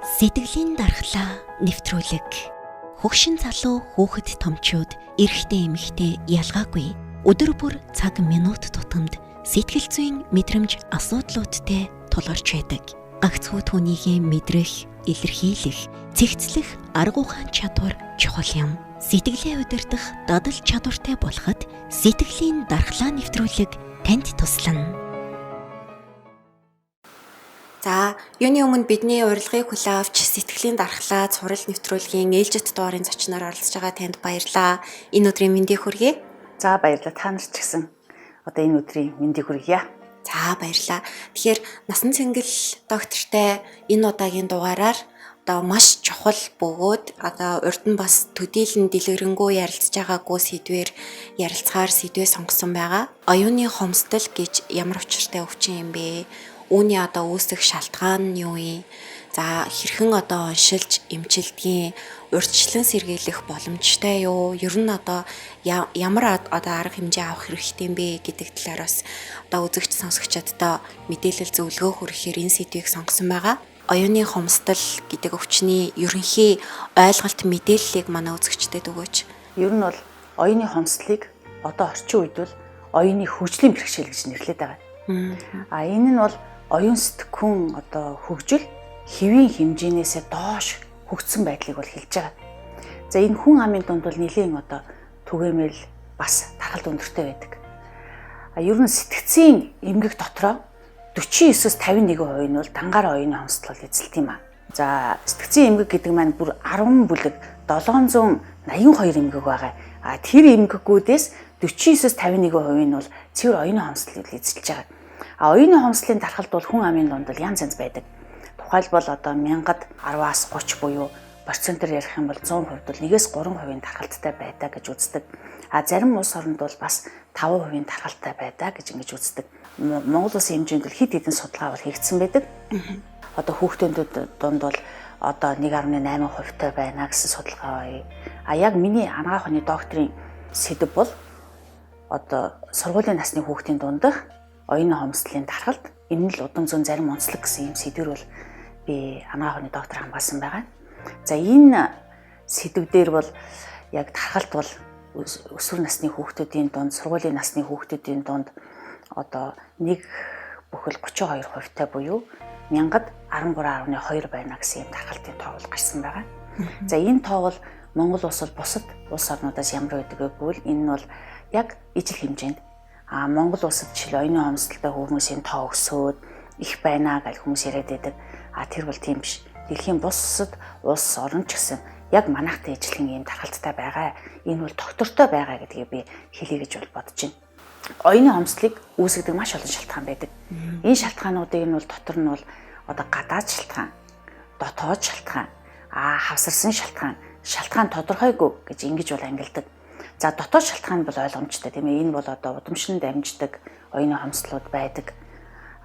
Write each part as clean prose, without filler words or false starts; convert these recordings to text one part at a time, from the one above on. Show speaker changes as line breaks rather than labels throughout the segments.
Сэтгэлийн дархлаа нэвтрүүлэг. Хөгшин залуу хүүхэд томчууд эрэгтэй эмэгтэй ялгаагүй өдөр бүр цаг минут тутамд сэтгэл зүйн мэдрэмж асуудлуудтай тулгарч байдаг. Гагцхүү түүнийгээ мэдрэх, илэрхийлэх, цэгцлэх арга ухаан чадвар чухал юм. Сэтгэлээ удирдах дадал чадвартай болоход сэтгэлийн дархлаа нэвтрүүлэг танд туслана.
За, юуны өмнө бидний урилгыг хүлээн авч сэтгэлийн дархлаа цурал нэвтрүүлгийн ээлжит дуурайн зочноор оролцож байгаа танд баярлалаа. Энэ өдрийн мэндийг хүргэе.
За баярлалаа. Та нар ч гэсэн одоо энэ өдрийн мэндийг хүргье.
За баярлалаа. Тэгэхээр насан цэнгэл доктортай энэ удаагийн дугаараар одоо маш чухал бөгөөд одоо урд нь бас төдийлөн дэлгэрэнгүй ярилцж байгаагүй сэдвээр ярилцахаар сэдвээ сонгосон байгаа. Оюуны хомсдол гэж ямар учиртай өвчин юм бэ? Үүний одоо үүсэх шалтгаан нь юу юм? За хэрхэн одоо уншилж эмчилдгийн урьдчилан сэргийлэх боломжтой юу? Ер нь одоо ямар одоо арга хэмжээ авах хэрэгтэй юм бэ гэдэг талаар бас одоо үзэгч сонсогчдод мэдээлэл зөвлөгөө хүргэхээр энэ сэдвийг сонгосон байгаа. Оюуны хомсдол гэдэг өвчний ерөнхий ойлголт мэдээллийг манай үзэгчдэд өгөөч.
Ер нь бол оюуны хомсдлыг одоо орчин үед бол оюуны хөгжлийн бэрхшээл гэж нэрлэдэг байгаа. Энэ нь бол оюун сэтгхүүн одоо хөгжил хэвийн хэмжээнээсээ доош хөгжсөн байдлыг бол хэлж байгаа. За энэ хүн амын дунд бол нэлийн одоо түгээмэл бас тархалт өндөртэй байдаг. Ер нь сэтгцийн эмгэг дотроо 49-с 51% нь бол дангаар оюуны хомсдол эзэлт юм аа. За сэтгцийн эмгэг гэдэг маань бүр 10 бүлэг 782 эмгэг байгаа. Тэр эмгэгүүдээс 49-с 51% нь бол цэвэр оюуны хомсдол эзэлж байгаа. Оюуны хомсдлын дархалт бол хүн амын дунд бол янз янз байдаг. Тухайлбал одоо 1000-ад 10-аас 30 буюу процентээр ярих юм бол 100% бол 1-ээс 3% дархалттай байдаг гэж үздэг. Зарим улс оронд бол бас 5% дархалтай байдаг гэж ингэж үздэг. Монгол улсын хэмжээнд бол хэд хэдэн судалгаа бол хийгдсэн байдаг. Одоо хүүхдүүд дунд бол одоо 1.8% байна гэсэн судалгаа бай. Яг миний анагаах ухааны докторийн сэдэв бол одоо сургуулийн насны хүүхдийн дундах оюуны хомсдлын дархалт энэ л удам зүүн зарим онцлог гэсэн юм сэдвэр бол би анагаах ухааны доктор хамгаалсан байгаа. За энэ сэдв дээр бол яг дархалт бол өсвөр насны хүүхдүүдийн дунд, сургуулийн насны хүүхдүүдийн дунд одоо 1/32% буюу 1000-ад 13.2 байна гэсэн юм дархалтын тоо бол гарсан байгаа. За энэ тоо бол Монгол улс бол бусад улс орнуудаас ямар байдаг вэ гэвэл энэ нь бол яг ижил хэмжээнд Монгол улсад жишээ оюуны хомсдолтой хүмүүсийн тоо өсөөд их байна гэж хүмүүс яриад байдаг. Тэр бол тийм биш. Дэлхийн бусад улс орн ч гэсэн яг манайхтай ижилхэн ийм дархалттай байгаа. Энэ бол доктортой байгаа гэдгийг би хэлье гэж бол бодож байна. Оюуны хомсдлыг үүсгэдэг маш олон шалтгаан байдаг. Энэ шалтгаануудыг нь бол дотор нь бол одоо гадаад шалтгаан, дотоод шалтгаан, хавсарсан шалтгаан тодорхойгүй гэж ингэж бол ангилдаг. За дотоод шалтгаан бол ойлгомжтой тийм ээ. Энэ бол одоо удамшин дамждаг оюуны хомсдлууд байдаг.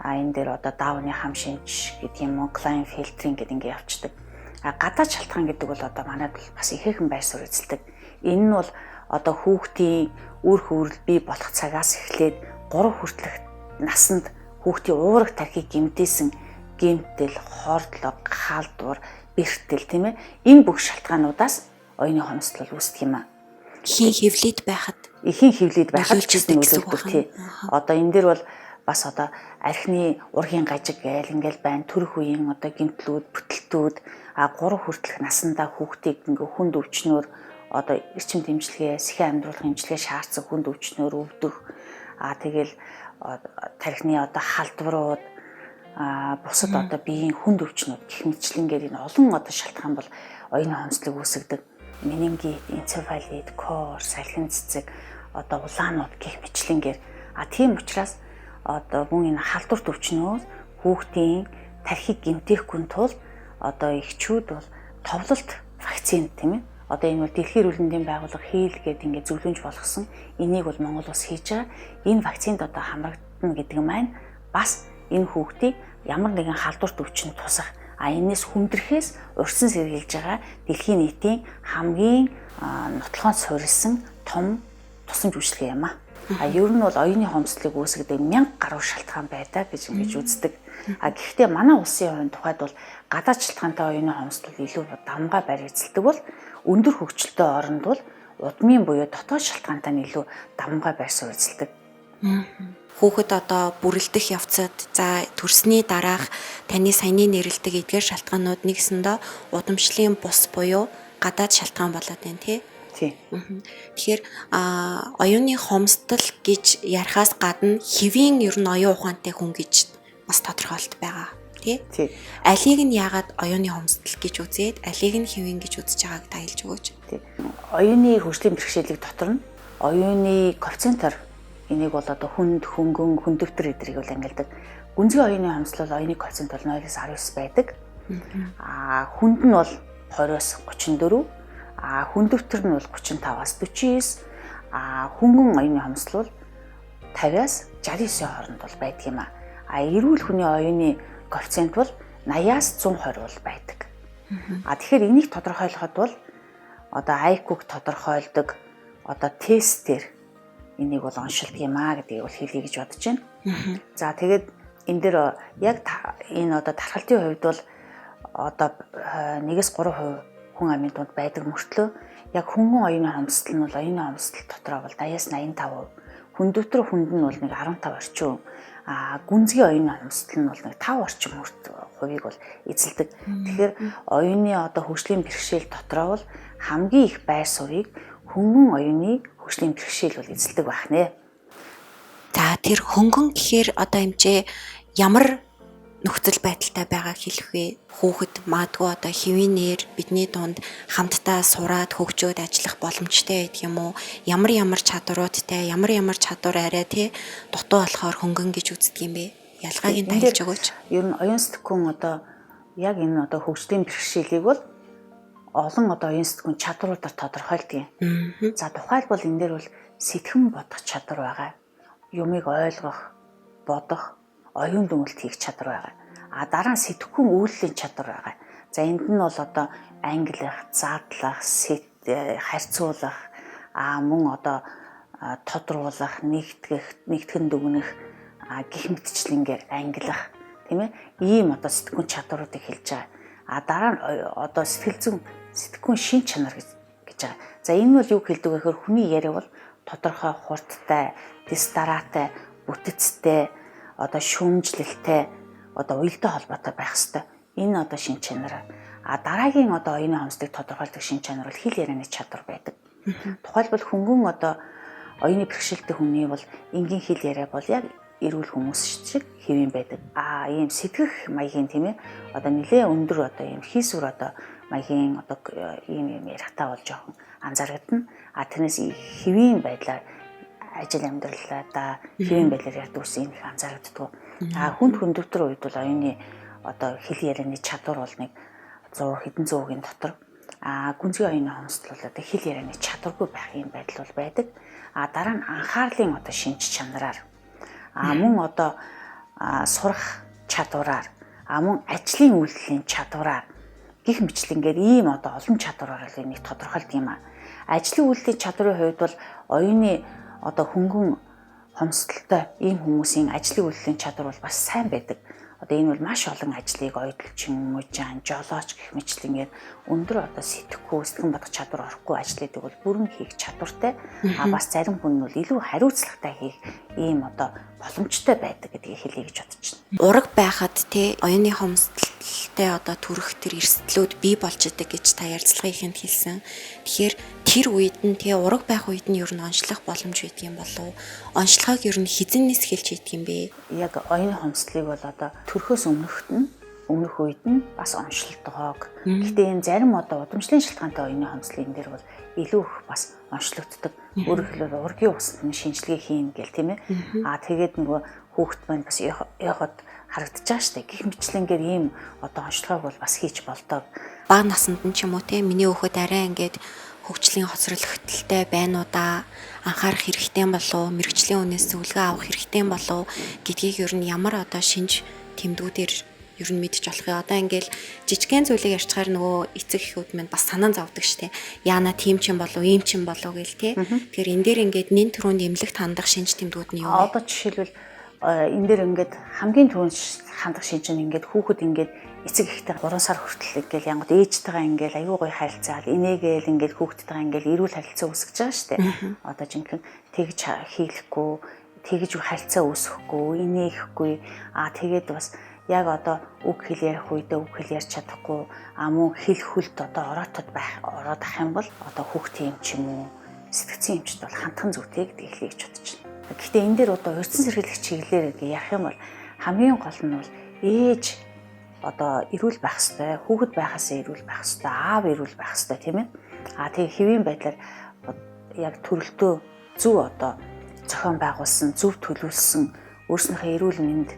Энэ дээр одоо даавны хам шинж гэдэг юм уу, Klein filtering гэдэг ингэ явцдаг. Гадаад шалтгаан гэдэг бол одоо манайд бас ихээхэн байр суурь эзэлдэг. Энэ нь бол одоо хүүхдийн үр хөврөл бий болох цагаас эхлээд 3 хүртэлх наснд хүүхдийн уурах тархийг гэмтээсэн гэмтэл, хордлого, халдвар, бэртэл тийм ээ. Энэ бүх шалтгаануудаас оюуны хомсдол үүсдэг юм аа.
Ихийн хөвлөд байхад
ч гэсэн нөлөөлдөг тий. Одоо энэ дээр бол бас одоо архины ургийн гажиг гээл ингээл байна. Төрөх үеийн одоо гэмтлүүд, бүтэлтүүд 3 хүртэлх наснда хүүхдийг ингээ хүнд өвчнөөр одоо эрчим дэмжлэгээ, сэхин амьдруулах хэмжлэгээ шаардсан хүнд өвчнөөр өвдөх. Тэгэл тархины одоо халдварууд, бусад одоо биеийн хүнд өвчнүүд гэх мэтлэнгээр энэ олон одоо шалтгаан бол оюуны хомсдлыг үүсгэдэг. Менингит, энцефалит, кор, салхин цэцэг, одоо улаанууд гэх мэтлэнгээр тийм учраас одоо мөн энэ халдварт өвчнүүд хүүхдийн тархийг гэмтээхгүй тул одоо эхчүүд бол товлолт вакцин тийм ээ. Одоо энэ бол Дэлхийн эрүүл мэндийн байгууллага хийлгээд ингээд зөвлөмж болгосон. Энийг бол Монгол улс хийж байгаа. Энэ вакцинд одоо хамрагдана гэдэг маань бас энэ хүүхдийг ямар нэгэн халдварт өвчнөд тусах энэс хүндрэхээс урьдсан сэргийлж байгаа дэлхийн нийтийн хамгийн нотлохоон суурилсан том тусламж үйлчилгээ юм аа. Ер нь бол оюуны хомсдлыг үүсгэдэг 1000 гаруй шалтгаан байдаг гэж ингэж үздэг. Гэхдээ манай улсын хувийн тухайд бол гадаад шалтгаантай оюуны хомсдол илүү давмгай байр эзэлдэг бол өндөр хөгжилтэй оронд бол удмын буюу дотоод шалтгаантай нь илүү давмгай байр суурь эзэлдэг.
Хүүхэд одоо бүрэлдэх явцад за төрсний дараах таны саяны нэрлдэг эдгээр шалтгаанууд нэгсэндээ удамшлын бус буюу гадаад шалтгаан болоод байна тий.
Тийм.
Тэгэхээр оюуны хомсдол гэж ярихаас гадна хэвийн ер нь оюун ухаантай хүн гэж бас тодорхойлт байгаа тий.
Тийм.
Алийг нь яагаад оюуны хомсдол гэж үзээд алийг нь хэвийн гэж үзэж байгааг та хэлж өгөөч.
Тийм. Оюуны хөгжлийн бэрхшээлийг дотор нь оюуны коэффициентаар энийг бол одоо хүнд, хөнгөн, хүндөвтөр эдрийг бол ангилдаг. Гүнзгий оюуны хомсдол оюуны коэффициент бол 0-19 байдаг. Хүнд нь бол 20-с 34, хүндөвтөр нь бол 35-аас 49, хөнгөн оюуны хомсдол бол 50-аас 69 хооронд бол байдаг юм а. Эрүүл хүний оюуны коэффициент бол 80-аас 120 бол байдаг. Тэгэхээр энийг тодорхойлоход бол одоо IQ-г тодорхойлдог одоо тестээр энийг бол оншилдог юм а гэдгийг бол хэлье гэж бодож байна. За тэгээд энэ дээр яг энэ одоо тархалтын хувьд бол одоо 1-3% хүн амын дунд байдаг мөртлөө яг хөнгөн оюуны хомсдол нь бол оюуны хомсдол дотроо бол 80-аас 85%, хүндөвтөр хүнд нь бол нэг 15 орчим, гүнзгий оюуны хомсдол нь бол нэг 5 орчим хувийг бол эзэлдэг. Тэгэхээр оюуны одоо хөгжлийн бэрхшээл дотроо бол хамгийн их байр суурийг хөнгөн оюуны хөгжлийн бэрхшээл бол эзэлдэг байх нэ.
За тэр хөнгөн гэхээр одоо эмчээ ямар нөхцөл байдалтай байгааг хэлэх вэ? Хүүхэд магадгүй одоо хэвийнээр бидний дунд хамтдаа сураад хөгжөөд ажиллах боломжтой байдаг юм уу? Ямар чадваруудтай, ямар чадвар арай тий дутуу болохоор хөнгөн гэж үздэг юм бэ? Ялгааг нь тайлж өгөөч.
Ер нь оюун сэтгүүн одоо яг энэ одоо хөгжлийн бэрхшээлийг бол олон одоо оюун сэтгүүн чадваруудаар тодорхойлдог юм. За тухайлбал энэ дээр бол сэтгэн бодох чадвар байгаа. Юмыг ойлгох, бодох, оюун дүгнэлт хийх чадвар байгаа. Дараа нь сэтгүүн үйлдлийн чадвар байгаа. За энд нь бол одоо ангилах, задлах, харьцуулах, мөн одоо тодруулах, нэгтгэн дүгнэх, гих мэтчлэнгээр ангилах, тийм ээ? Ийм одоо сэтгүүн чадваруудыг хэлж байгаа. Дараа нь одоо сэтгүүн шин чанар гэж байгаа. За энэ бол юу хэлдэг вэ гэхээр хүний яриа бол тодорхой хурдтай, дэс дараатай, бүтэцтэй, одоо шүүмжлэлтэй, одоо уялдаа холбоотой байх ёстой. Энэ одоо шин чанар. Дараагийн одоо оюуны хомсдыг тодорхойлдог шин чанар бол хэл ярианы чадвар байдаг. Тухайлбал хөнгөн одоо оюуны бэрхшээлтэй хүний бол энгийн хэл яриа бол яг эрүүл хүмүүс шиг хэвэн байдаг. Ийм сэтгэх маягийн тийм ээ. Одоо нэлээ өндөр одоо ийм хийсвэр одоо маягийн одоо ийм ярихтаа бол жоохон анзаарэгдэн. Тэрнээс хэвэн байдлаар ажил амьдралаа хэвэн байдлаар ярьдаг ус энэ их анзаарэгддэг. Хүндөвтөр үед бол оюуны одоо хэл ярианы чадвар бол нэг 100 хэдэн зуугийн дотор. Гүнзгий оюуны хомсдол бол одоо хэл ярианы чадваргүй байх юм байдал бол байдаг. Дараа нь анхаарлын одоо шинж чанараар мөн одоо сурах чадвараар, мөн ажлын үйлдэлийн чадвараар гих мэтлэнгээр ийм одоо олон чадвараар л энийг тодорхойлдог юм а. Ажлын үйлдэлийн чадрын хувьд бол оюуны одоо хөнгөн хомсдолтой ийм хүмүүсийн ажлын үйлдэлийн чадвар бол бас сайн байдаг. Одоо энэ бол маш олон ажлыг ойдолчин, мужаан, жолооч гэх мэтлэнгээр өндөр одоо сэтгэн бодох чадвар орохгүй ажлуудыг бол бүрэн хийх чадвартай. Бас зарим хүн нь бол илүү хариуцлагатай хийх ийм одоо боломжтой байдаг гэдгийг хэлье гэж бодож байна.
Ураг байхад тий оюуны хомсдолтой одоо төрөх тэр эрсдлүүд бий болж идэг гэж та ярилцлагыг хэлсэн. Тэгэхээр тэр үед нь тий ураг байх үед нь ер нь онцлох боломж байдаг юм болов уу? Онцлогоог ер нь хизэнээс хэлж идэг юм бэ?
Яг оюуны хомсдлыг бол одоо төрхөөс өмнөх үед нь бас онцлогддог. Гэхдээ энэ зарим одоо удамшлын шалтгаантай оюуны хомсдлын дээр бол илүү их бас онцлогддог. Өөрөөр хэлбэл ургийн усанд нь шинжилгээ хийн гэл тийм ээ. Тэгээд нөгөө хүүхэд маань бас яхад харагдаж байгаа штэ. Гэх мэтлэнгээр ийм одоо онцлогоог бол бас хийж болдог.
Бага наснд нь ч юм уу те миний хүүхэд арай ингээд хөгжлийн хоцрогдолтой байна уу да анхаарах хэрэгтэй болов мэрэгчлийн үнээс зөвлөгөө авах хэрэгтэй болов гэдгийг ер нь ямар одоо шинж тэмдгүүдээр ер нь мэдчих болох юм. Одоо ингээл жижигхэн зүйлийг ярьчихаар нөгөө эцэг эхүүд минь бас санаа зовдөг штэ. Яана тийм ч юм болов ийм ч юм болов гэл те. Тэгэхээр энэ дээр ингээд нэн төрөнд эмнэлэгт хандах шинж тэмдгүүд нь юу вэ?
Одоо жишээлбэл энэ дээр ингээд хамгийн түрүүнд хандах шинж нь ингээд хүүхэд ингээд эцэг ихтэй 3 сар хүртэл ингээл янгууд ээжтэйгээ ингээл аюу гой харилцаал инээгээл ингээл хүүхдтэйгээ ингээл эрүүл харилцаа үүсгэж байгаа шүү дээ. Одоо жинхэнэ тэгж хийлэхгүй, тэгж харилцаа үүсэхгүй, инээхгүй тэгээд бас яг одоо үг хэл ярих үедээ үг хэл ярьж чадахгүй мөн хэл хүлд одоо ороотод ороод ах юм бол одоо хүүхдийн юм ч юм уу сэтгцэн эмчд бол хандхан зүйтэй гэдэг хэлийг ч бодож байна. Гэхдээ энэ дээр одоо урьдчилан сэргийлэх чиглэлээр ярих юм бол хамгийн гол нь бол ээж одоо эрүүл байх ёстой, хүүхэд байхасаа эрүүл байх ёстой, аав эрүүл байх ёстой тийм ээ. Тэгээ хэвийн байдлаар яг төрөлтөө зөв одоо зохион байгуулсан, зөв төлөвлөсөн өөрснийхөө эрүүл мэнд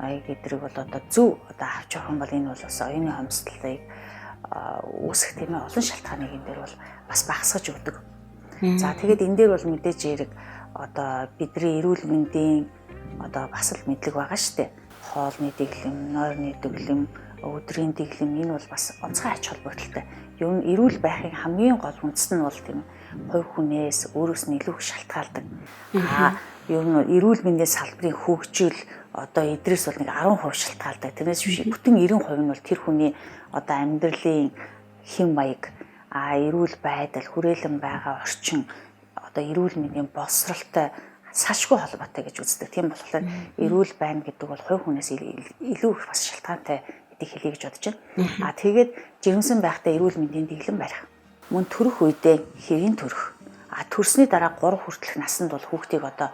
гэдрэг бол одоо зөв одоо авч явах юм бол энэ бол бас оюуны хомсдолыг үүсэх тийм ээ олон шалтгааныг энэ дээр бол бас багасгаж өгдөг. За тэгээд энэ дээр бол мэдээж яриг одоо бидний эрүүл мэндийн одоо бас л мэдлэг байгаа шүү дээ. Хоолны дэглэм, нойрны дэглэм, өдрийн дэглэм энэ бол бас онцгой ач холбогдолтой. Юу н эрүүл байхын хамгийн гол үндэс нь бол тийм хувь хүнээс өөрөөс нь илүү их шалтгаалдаг. Юу н эрүүл мэндийн салбарын хөгжил одоо эдрээс бол нэг 10% шалтгаалдаг. Тэрнээс биш бүтэн 90% нь бол тэр хүний одоо амьдралын хэм маяг, эрүүл байдал, хүрээлэн байгаа орчин одоо эрүүл мэндийн боловсролтой салшгүй холбоотой гэж үздэг. Тийм болохоор эрүүл байна гэдэг бол хувь хүнээс илүү их бас шалтгаантай гэдгийг хэлье гэж бодож байна. Тэгээд жирэмсэн байхдаа эрүүл мэндийн дэглэм барих. Мөн төрөх үедээ хэвийн төрөх. Төрсний дараа 3 хүртэлх наснд бол хүүхдийг одоо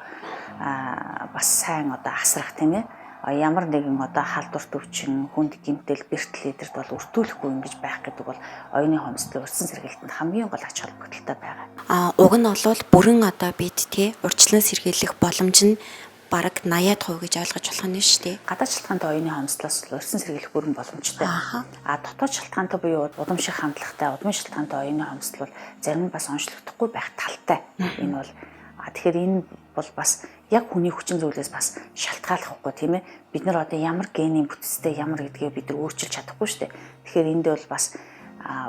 бас сайн одоо асрах тийм ээ. Ямар нэгэн одоо халдварт өвчин, хүнд гэмтэл, бэртэл эдэрт бол өртүүлэхгүй ингэж байх гэдэг бол оюуны хомсдол урьдчилан сэргийлэлтэнд хамгийн гол ач холбогдолтой байгаа.
Уг нь бол бүрэн одоо бид урьдчилан сэргийлэх боломж нь бараг 80% гэж ойлгож болох нь шүү дээ.
Гадаад шалтгаантай оюуны хомсдлоос урьдчилан сэргийлэх бүрэн боломжтой. Дотоод шалтгаантай буюу удам шиг хандлагатай, удмын шалтгаантай оюуны хомсдол бол зарим нь бас онцлогдохгүй байх талтай. Энэ бол тэгэхээр энэ бол бас яг хүний хүчин зүйлээс бас шалтгааллахгүй тийм ээ. Бид нар одоо ямар генийн бүтцтэй ямар гэдгийг бид нар өөрчилж чадахгүй шүү дээ. Тэгэхээр энд бол бас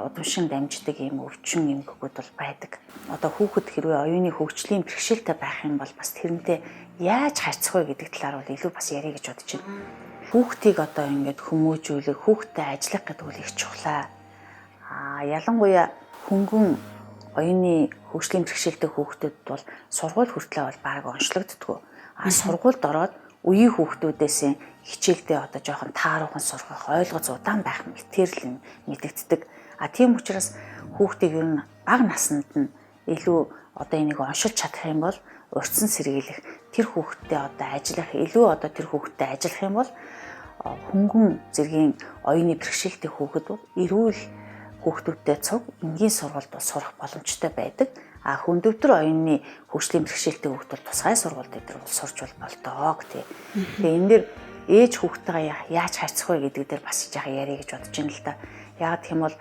удамшин дамждаг юм өвчин эмгэгүүд бол байдаг. Одоо хүүхэд хэрвээ оюуны хөгжлийн бэрхшээлтэй байх юм бол бас тэрнтэй яаж харьцах вэ гэдэг талаар бол илүү бас ярих гэж бодож байна. Хүүхдийг одоо ингээд хүмүүжүүлэх, хүүхдтэй ажиллах гэдэг бол их чухлаа. Ялангуяа хөнгөн оюуны хөгжлийн бэрхшээлтэй хүүхдүүд бол сургууль хүртлээ бол баг онцлогддгоо. Сургуульд ороод үеийн хүүхдүүдээс хичээлдээ одоо жоохон тааруухан сурах, ойлгоц удаан байх мэтэрл мэдэгддэг. Тийм учраас хүүхдийг ер нь бага наснд нь илүү одоо энийг уншилж чадах юм бол урьдчилан сэргийлэх, тэр хүүхдтэй одоо ажиллах, илүү одоо тэр хүүхдтэй ажиллах юм бол хөнгөн зэргийн оюуны бэрхшээлтэй хүүхэд бол эрүүл хүүхдүүдтэй цуг энгийн сургуульд сурах боломжтой байдаг. Хүндөвтөр оюуны хөгжлийн бэрхшээлтэй хүүхд бол тусгай сургуульд дээр сурч болдог тий. Тэгээ энэ дэр ээж хүүхдтэйгээ яаж харьцах вэ гэдэг дээр бас жаахан яриа гэж бодож байна л да. Яг гэх юм бол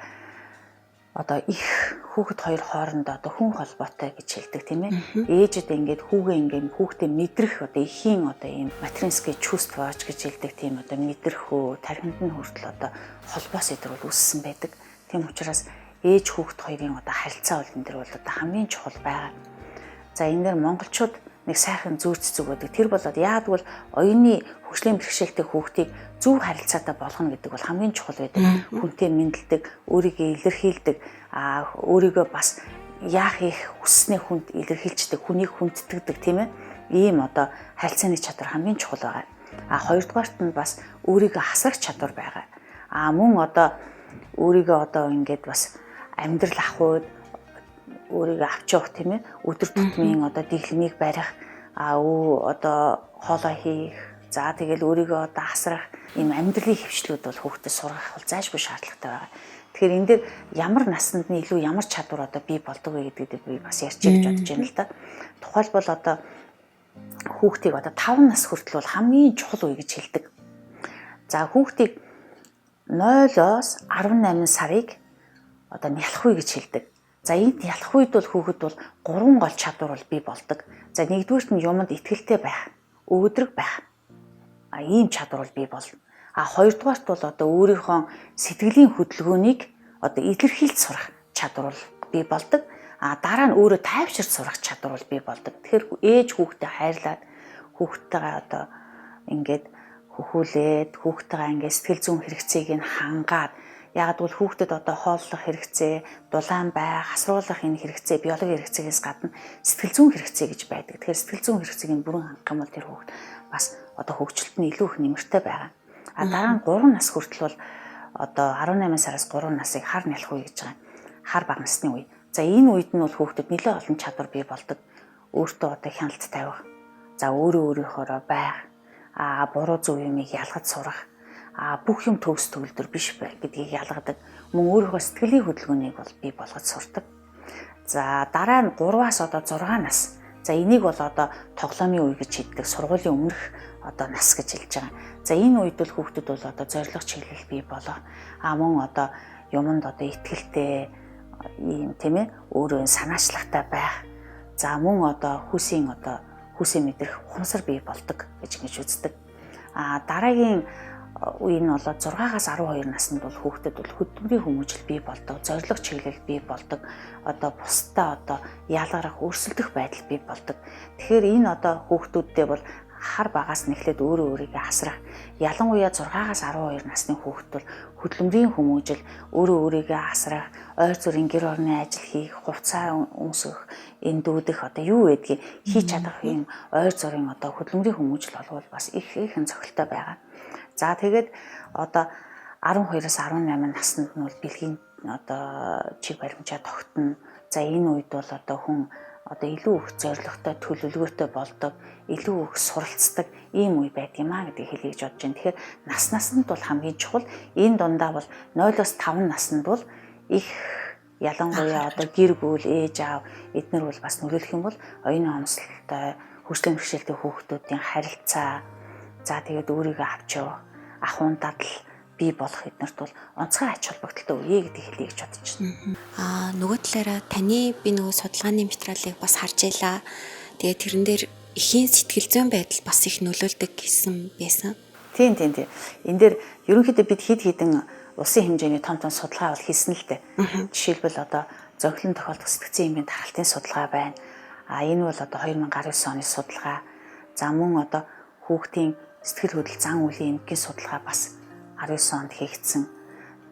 одоо их хүүхэд хоёр хоорондоо одоо хүн холбоотой гэж хэлдэг тийм ээ. Ээжэд ингээд хүүхдээ мэдрэх одоо эхийн одоо ийм материнский чувство гэж хэлдэг тийм одоо мэдрэх тархинд нь хүртэл одоо холбоос эдэр бол үүссэн байдаг. Тийм учраас ээж хүүхэд хоёрын одоо харилцаа бол энэ дэр бол одоо хамгийн чухал байгаа. За энэ дэр монголчууд нэг сайхан зүйц зүгөөдөг. Тэр бол яадаг бол оюуны хөгжлийн бэрхшээлтэй хүүхдийг зөв харилцаатай болгоно гэдэг бол хамгийн чухал байдаг. Хүнтэй мэдлдэг, өөрийгөө илэрхийлдэг, өөрийгөө бас яах их хүснээ хүнд илэрхийлждэг, хүнийг хүндэтгдэг тийм ээ. Ийм одоо харилцааны чадвар хамгийн чухал байгаа. Хоёрдугаарт нь бас өөрийгөө хасрах чадвар байгаа. Мөн одоо өөрийгөө одоо ингээд бас амьдрал ахуйд өөрийгөө авч явах тийм ээ. Өдөр тутмын одоо дэглэмийг барих, одоо хоолой хийх, за тэгэл өөрийгөө одоо хасрах ийм амьдралын хөвшлүүд бол хүүхдэд сургах бол заашгүй шаардлагатай байгаа. Тэгэхээр энэ дээр ямар наснд нь илүү ямар чадвар одоо бий болдог вэ гэдэг дээр би бас ярьчих гэж бодож байна л да. Тухайлбал одоо хүүхдийг одоо 5 нас хүртэл бол хамгийн чухал үе гэж хэлдэг. За хүүхдийг 0-оос 18 сарыг одоо нялх үе гэж хэлдэг. За энэ нялх үед бол хүүхэд бол 3 гол чадвар бол бий болдог. За нэгдүгüүрт нь юмд итгэлтэй байх, өвдрөг байх. Ийм чадвар бол бий болно. Хоёрдугаарт бол одоо өөрийнхөө сэтгэлийн хөдөлгөөнийг одоо илэрхийлж сурах чадвар бол бий болдог. Дараа нь өөрө тайвширч сурах чадвар бол бий болдог. Тэгэхээр ээж хүүхдэд хайрлаад хүүхдтэйгээ одоо ингээд хөхүүлээд хүүхдтэйгээ ингээд сэтгэл зүйн хэрэгцээг нь хангаад, яг бол хүүхдэд одоо хооллох хэрэгцээ, дулаан байх, асруулах энэ хэрэгцээ, биологийн хэрэгцээгээс гадна сэтгэл зүйн хэрэгцээ гэж байдаг. Тэгэхээр сэтгэл зүйн хэрэгцээг нь бүрэн хангах юм бол тэр хүүхд бас одоо хөгжилт нь илүү их нэмэртэй байгаа. А дараа нь 3 нас хүртэл бол одоо 18 сараас 3 насыг хар нялх үе гэж байгаа. Хар бага насны үе. За энэ үед нь бол хүүхдэд нэлээд олон чадвар бий болдог. Өөртөө одоо хяналт тавих. За өөрийнхөөроо байх. Буруу зөв юмыг ялгаж сурах. Бүх юм төгс төгөлдөр биш бай гэдгийг ялгадаг. Мөн өөрийнхөө сэтгэлийн хөдөлгөөнийг бол бий болгож сурдаг. За дараа нь 3-аас одоо 6 нас. За энийг бол одоо тоглоомын үе гэж хэлдэг. Сургуулийн өмнөх одоо нас гэж хэлж байгаа. За энэ үед бол хүүхдэд бол одоо зорилго чиглэл бий болох. Мөн одоо юмд одоо итгэлтэй ийм тийм ээ өөрөө санаачлагтай байх. За мөн одоо хүсээ мэдрэх ухамсар бий болдог гэж ингэж үздэг. Дараагийн үе нь болоод 6-аас 12 наснд бол хүүхдэд бол хөдөлмөрийн хүмүүжил бий болдог, зорилго чиглэл бий болдог, одоо бусдаа одоо ялгарах, өрсөлдөх байдал бий болдог. Тэгэхээр энэ одоо хүүхдүүддээ бол хар багаас нэхлээд өөрийгөө асрах, ялангуяа 6-аас 12 насны хүүхэд бол хөдөлмөрийн хүмүүжил, өөрийгөө асрах, ойр зүрийн гэр орны ажил хийх, хувцас өмсөх, эндүүдэх одоо юу гэдгийг хийж чадах юм ойр зүрийн одоо хөдөлмөрийн хүмүүжил болвол бас их цогцолтой байгаа. За тэгээд одоо 12-аас 18 наснд нь бол бэлгийн одоо чиг баримжаа тогтно. За энэ үед бол одоо хүн одоо илүү их зорилготой, төлөвлөгөөтэй болдог, илүү их суралцдаг ийм үе байдаг юм гэдгийг хэлье гэж бодож байна. Тэгэхээр наснд бол хамгийн чухал. Энэ дундаа бол 0-оос 5 наснд бол их ялангуяа одоо гэр бүл, ээж аав эднэр бол бас нөлөөлөх юм бол оюуны хомсдолтой, хөгжлийн бэрхшээлтэй хүүхдүүдийн харилцаа, за тэгээд өөрийгөө авч явах, ахуйн дадал бий болох эднэрт бол онцгой ач холбогдолтой үе гэдгийг хэлье гэж бодож байна.
Нөгөө талаараа таны би нөгөө судалгааны материалыг бас харж байлаа. Тэгээд тэрэн дээр эхийн сэтгэл зүйн байдал бас их нөлөөлдөг гэсэн байсан.
Тийм. Энэ дээр ерөнхийдөө бид хэд хэдэн улсын хэмжээний том судалгаа бол хийсэн л дээ. Жишээлбэл одоо зохилон тохиолдох сэтгцийн эмийн тархалтын судалгаа байна. Энэ бол одоо 2019 оны судалгаа. За мөн одоо хүүхдийн сэтгэл хөдлөл зан үлийн эмгийн судалгаа бас 19 онд хийгдсэн.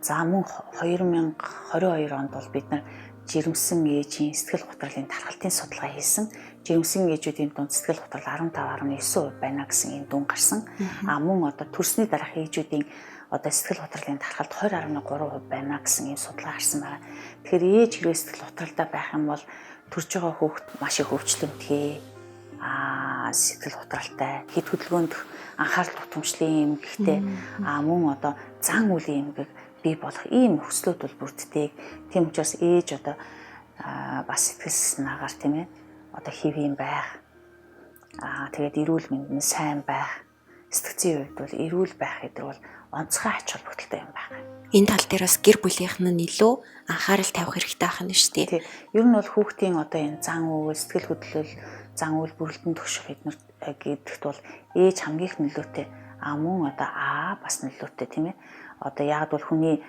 За мөн 2022 онд бол бид нар жирэмсэн ээжийн сэтгэл готролын тархалтын судалгаа хийсэн. Жирэмсэн ээжүүдийн дунд сэтгэл готрол 15.9% байна гэсэн энэ дүн гарсан. Мөн одоо төрсний дараах ээжүүдийн одоо сэтгэл готролын тархалт 20.3% байна гэсэн ийм судалгаа гарсан байна. Тэгэхээр ээж хэрэг сэтгэл готролтой байх юм бол төрж байгаа хүүхэд маш их өвчлөмтгий, сэтгэл готролтой, хэд хөдөлгөөнд анхаарал тутамчлын эмгэгтэй, мөн одоо зан үлийн эмгэг бий болох ийм өслүүд бол бүрддэг. Тийм учраас ээж одоо бас сэтгэл санаагаар тийм ээ одоо хэвийн байх. Тэгээд эрүүл мэнд нь сайн байх. Сэтгцийн үед бол эрүүл байх гэдэг бол онцгой ач холбогдолтой юм байна.
Энэ тал дээр бас гэр бүлийнх нь илүү анхаарал тавих хэрэгтэй байх нь шүү дээ.
Ер нь бол хүүхдийн одоо энэ зан үйл, сэтгэл хөдлөл, зан үйл бүрэлдэн төвших эднэр гэдэгт бол ээж хамгийн их нөлөөтэй. Мөн одоо бас нөлөөтэй тийм ээ. Одоо яг бол хүний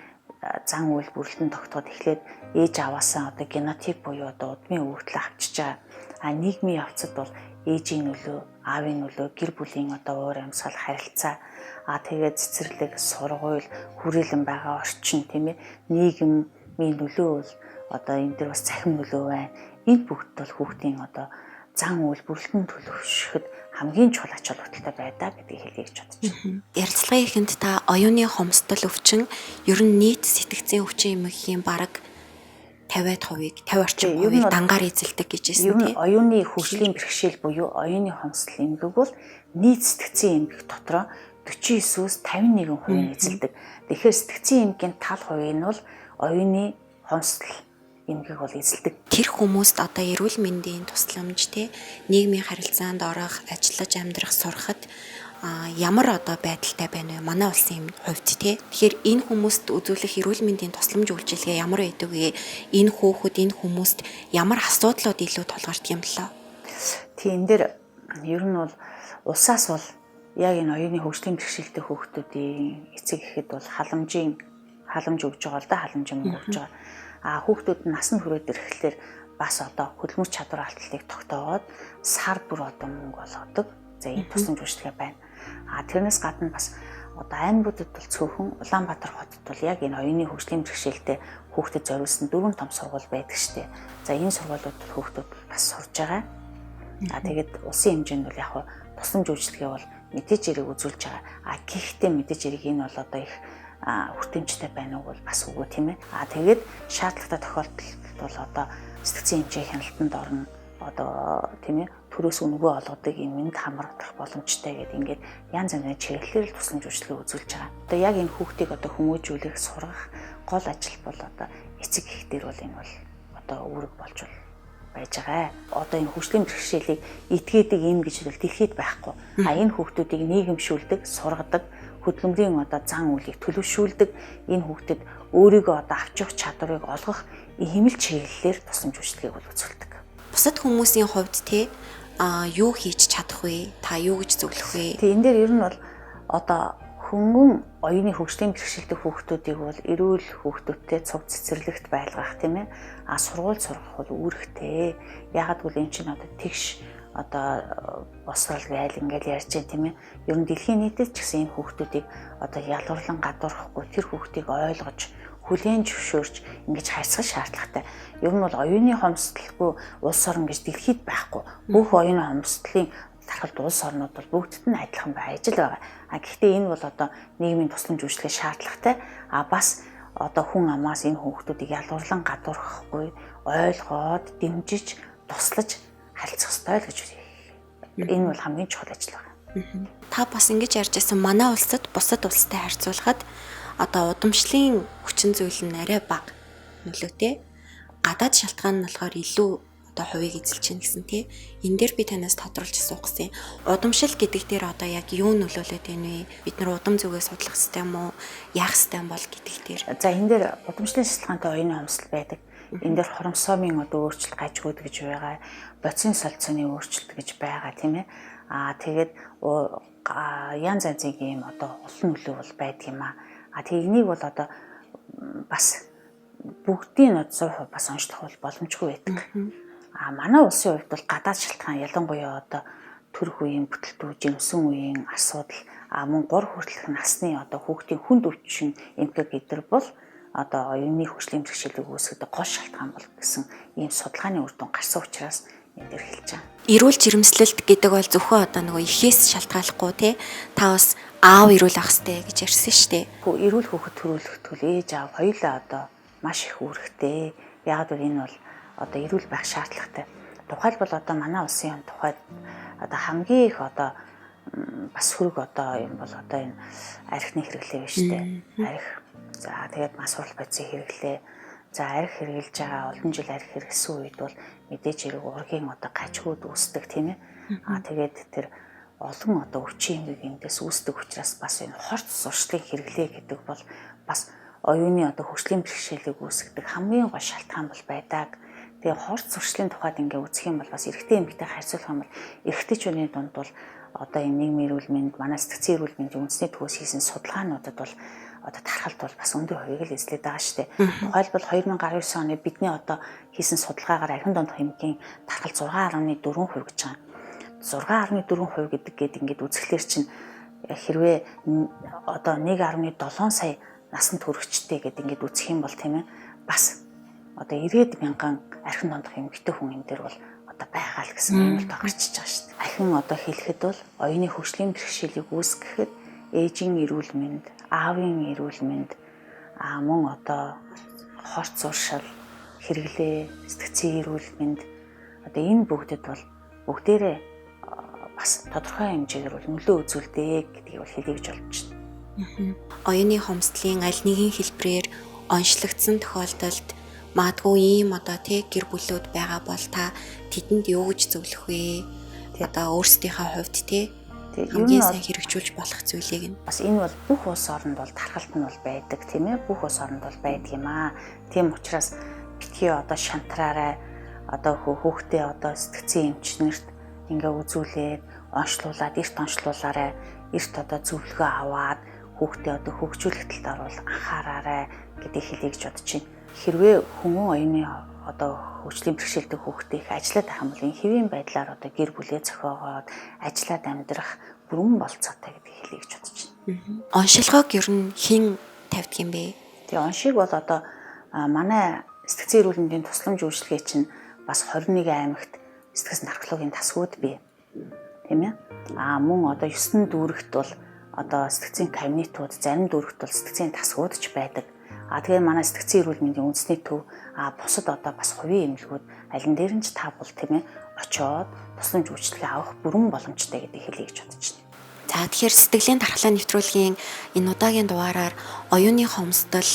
зан үйл бүрэлдэн тогтоод эхлээд ээж аваасаа одоо генотип буюу одоо удмын өвөгдөл авчиж байгаа. Нийгмийн явцад бол ээжийн нөлөө, аавын нөлөө, гэр бүлийн одоо уур амьсгал, харилцаа, тэгээд цэцэрлэг, сургууль, хүрээлэн байгаа орчин тийм ээ. Нийгмийн нөлөө бол одоо энэ дэр бас цахим нөлөө байна. Энэ бүгд бол хүүхдийн одоо зан үйл бүрэлдэн төлөвшөхөд хамгийн чухал ач холбогдолтой байдаа гэдгийг хэлье гэж бодож байна.
Ярилцлагын эхэнд та оюуны хомсдол өвчин, ер нь нийт сэтгцийн өвчин эмгэхийн бараг 50% дангаар эзэлдэг гэж хэлсэн тийм.
Ер нь оюуны хөгжлийн бэрхшээл буюу оюуны хомсдол эмгэг бол нийт сэтгцийн эмгэг дотроо 49-өөс 51% эзэлдэг. Тэгэхээр сэтгцийн эмгийн тал хувийг нь бол оюуны хомсдол эмгэг бол эзэлдэг.
Тэр хүмүүст одоо эрүүл мэндийн тусламж тий нийгмийн харилцаанд орох, ажиллаж амьдрах, сурахад ямар одоо байдалтай байна вэ? Манай улсын хувьд тий. Тэгэхээр энэ хүмүүст үзүүлэх эрүүл мэндийн тусламж үйлчилгээ ямар байдаг вэ? Энэ хүмүүст ямар асуудлууд илүү тулгардаг юм болоо?
Тийм дээр ер нь бол улсаас бол яг энэ оюуны хөгжлийн бэрхшээлтэй хүүхдүүдийн эцэг эхэд бол халамж өгж байгаа л да, халамж өгж байгаа. Хүүхдүүд нь насанд хүрээд ирэхлээр бас одоо хөдөлмөр чадвар алдалтыг тогтоогоод сар бүр одоо мөнгө олгодог. За энэ тусламж үйлчилгээ байна. Тэрнээс гадна бас одоо аймагуудад бол цөөхөн Улаанбаатар хотод бол яг энэ оюуны хөгжлийн бэрхшээлтэй хүүхдэд зориулсан 4 том сургууль байдаг штеп. За энэ сургуулиуд бол хүүхдүүд бас сурж байгаа. Тэгээд улсын хэмжээнд бол яг тусламж үйлчилгээ бол мэдээж хэрэг үзүүлж байгаа. Гэхдээ мэдээж хэрэг энэ бол одоо их хүртээмжтэй байна уу бол бас үгүй тийм ээ. Тэгээд шаардлагатай тохиолдолд бол одоо сэтгцийн хэмжээ хяналтанд орно. Одоо тийм ээ төрөөс өнгөө олгодог юм энд хамрагдах боломжтой гэдэг ингээд янз бүрийн чиглэлээр тусламж үйлчилгээ үзүүлж байгаа. Одоо яг энэ хүүхдийг одоо хүмүүжүүлэх, сургах гол ажил бол одоо эцэг эх дээр бол энэ бол одоо үүрэг болж байж байгаа. Одоо энэ хөгжлийн бэрхшээлийг этгээдэг юм гэж бол дэлхийд байхгүй. Энэ хүүхдүүдийг нийгэмшүүлдэг, сургадаг, хөдөлмөрийн одоо зан үйлийг төлөвшүүлдэг энэ хүүхдэд өөрийгөө одоо авч явах чадварыг олгох хэмэл чиглэлээр тусламж үйлчилгээг бол үзүүлдэг.
Бусад хүмүүсийн хувьд юу хийж чадах вэ? Та юу гэж зөвлөх вэ?
Тэгээ энэ дээр ер нь бол одоо хөнгөн оюуны хөгжлийн бэрхшээлтэй хүүхдүүдийг бол эрүүл хүүхдүүдтэй цуг цэцэрлэгт байлгах тийм ээ. Сургууль сургах бол үүрэгтэй. Ягаад гэвэл эн чинь одоо тэгш одоо босрал гайл ингээл ярьж байна тийм ээ. Ер нь дэлхийн нийтэд ч гэсэн энэ хүүхдүүдийг одоо ялгарлан гадуурхахгүй тэр хүүхдийг ойлгож хүлээн зөвшөөрч ингэж хайцгах шаардлагатай. Ер нь бол оюуны хомсдолгүй улс орн гэж дэлхийд байхгүй. Бүх оюуны хомсдлын тархалт улс орнууд бол бүгдд нь адилхан байж л байгаа. Гэхдээ энэ бол одоо нийгмийн тусламж үйлчилгээ шаардлагатай. Бас одоо хүн амаас энэ хүүхдүүдийг ялгарлан гадуурхахгүй ойлгоод дэмжиж туслаж харилцах ёстой л гэж байна. Энэ бол хамгийн чухал ажил байна.
Та бас ингэж ярьж байсан манай улсад бусад улстай харьцуулахад одоо удамшлын хүчин зүйл нь арай бага нөлөөтэй. Гадаад шалтгаан нь болохоор илүү одоо хувийг эзэлж чинь гэсэн тий. Энэ дээр би танаас тодруулж асуух гэсэн. Удамшил гэдэг дээр одоо яг юу нөлөөлөд байна вэ? Бид нар удам зүгээ судлах хэрэгтэй юм уу? Яах хэрэгтэй бол гэдэг дээр.
За энэ дээр удамшлын шалтгаантай оюуны хомсдол байдаг. Энэ дээр хоромсоомын одоо өөрчлөлт гажигуд гэж байгаа. Боцын солилцооны өөрчлөлт гэж байгаа тийм ээ. Тэгээд янз янзын юм одоо олон нөлөө бол байдаг юм аа. Тэгээ энийг бол одоо бас бүгдийн 100% бас онцлох бол боломжгүй байдаг. Манай улсын хувьд бол гадаад шалтгаан ялангуяа одоо төрөх үеийн бүтэлтүү, жимсэн үеийн асуудал мөн 3 хүртэлх насны одоо хүүхдийн хүнд өвчин эмгэг гэдэр бол одоо оюуны хөгжлийн бэрхшээлийг үүсгэдэг гол шалтгаан бол гэсэн ийм судалгааны үр дүн гарсан учраас энэ дээр хэлж байгаа.
Эрүүл жирэмслэлт гэдэг бол зөвхөн одоо нөгөө эхээс шалтгааллахгүй тий. Та бас аав эрүүл ах хэрэгтэй гэж ярьсан шүү дээ.
Эрүүл хүүхэд төрүүлэх төл ээж аав хоёулаа одоо маш их үүрэгтэй. Яг л энэ бол одоо эрүүл байх шаардлагатай. Тухайлбал одоо манай улсын тухайд одоо хамгийн их одоо бас сөрөг одоо юм бол одоо энэ архины хэрэглээ биш үү? Арх. За тэгээд мас урал бодисын хэрэглээ. За арх хэрэглэж байгаа олон жил арх хэрэгсэн үед бол мэдээж хэрэг ургийн одоо гажигуд үүсдэг тийм ээ. Тэгээд тэр олон одоо өвчин эмгэгээс үүсдэг учраас бас энэ хорт сурчлын хэрэглээ гэдэг бол бас оюуны одоо хөгжлийн бэрхшээлийг үүсгэдэг хамгийн гол шалтгаан бол байдаг. Тэгээ хорт сурчлын тухайд ингээ үзэх юм бол бас эрэгтэй эмэгтэй харьцуулах юм бол эрэгтэйчүүдийн дунд бол одоо энэ нийгмийн эрүүл мэнд, манай сэтгцийн эрүүл мэндийн үндэсний төвөөс хийсэн судалгаануудад бол одоо тархалт бол бас өндөр хувийг л эзлээд байгаа шүү дээ. Тухайлбал 2019 оны бидний одоо хийсэн судалгаагаар архин дондох эмгийн тархалт 6.4% гэж байгаа. 6.4% гэдэг ингээд үзэхлээр чинь хэрвээ одоо 1.7 сая насанд хүрэгчтэй гэдэг ингээд үзэх юм бол тийм ээ бас одоо 90 мянган архин дондох эмэгтэй хүн энэ дээр бол одоо байгаа л гэсэн юм л гарчиж байгаа шүү дээ. Архин одоо хэлэхэд бол оюуны хөгжлийн бэрхшээлийг үүсгэхэд ээжийн эрүүл мэнд, аавын эрүүл мэнд, мөн одоо хорт зуршил, хэрэглээ, сэтгцийн эрүүл мэнд одоо энэ бүгдэд бол бүгдээрээ бас тодорхой хэмжээгээр бол нөлөө үзүүлдэг гэдгийг бол хэлье гэж болж байна.
Оюуны хомсдлын аль нэгэн хэлбэрээр онцлогдсон тохиолдолд магадгүй ийм одоо гэр бүлүүд байгаа бол та тэдэнд юу гэж зөвлөх вэ? Одоо өөрсдийнхээ хувьд хамгийн сайн хэрэгжүүлж болох зүйлийг нь
бас энэ бол бүх улс оронд бол тархалт нь бол байдаг тийм ээ. Бүх улс оронд бол байдаг юм аа. Тийм учраас битгий одоо шантраарай одоо хүүхдээ одоо сэтгцийн эмчнэрт ингээ үзүүлээд онцлуулаад эрт онцлуулаарай. Эрт одоо зөвлөгөө аваад хүүхдээ одоо хөгжүүлэх талаар бол анхаараарай гэдгийг хэлье гэж бодож байна. Хэрвээ хүмүүн оюуны одоо хөгжлийн бэрхшээлтэй хүүхдээ их ажиллаад байх юм бол энэ хэвийн байдлаар одоо гэр бүлээ зохиогоод ажиллаад амьдрах бүрэн болцоотой гэдэг хэлье гэж бодож байна.
Оншилгоог ер нь хэн тавьдаг юм бэ?
Тэгээ оншийг бол одоо манай сэтгцэн эрүүл мэндийн тусламж үйлчилгээ чинь бас 21 аймагт сэтгцэн дархлуугийн тасгууд бий. Тийм ээ. Мөн одоо 9 дүүрэгт бол одоо сэтгцэн кабинетууд, зарим дүүрэгт бол сэтгцэн тасгууд ч байдаг. Тэгээ манай сэтгцэн эрүүл мэндийн үндэсний төв бусад одоо бас хувийн эмнэлгүүд аль нь дээр нь ч та бол тийм ээ очоод тусламж үйлчилгээ авах бүрэн боломжтой гэдэг хэлье гэж бодож байна.
За тэгэхээр сэтгэлийн дархлаа нэвтрүүлгийн энэ удаагийн дугаараар оюуны хомсдол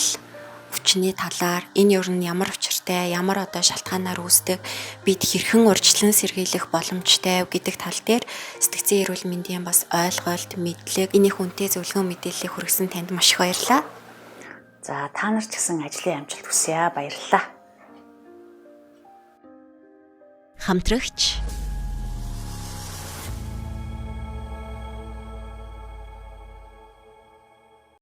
өвчний талаар энэ ер нь ямар учиртай, ямар одоо шалтгаанаар үүсдэг, бид хэрхэн урьдчилан сэргийлэх боломжтой гэдэг тал дээр сэтгцэн эрүүл мэндийн бас ойлголт, мэдлэг, энийх үнэтэй зөвлөгөө мэдээллийг хүргэсэн танд маш их баярлалаа.
За та нар ч гэсэн ажлын амжилт хүсье. Баярлалаа.
Хамтрагч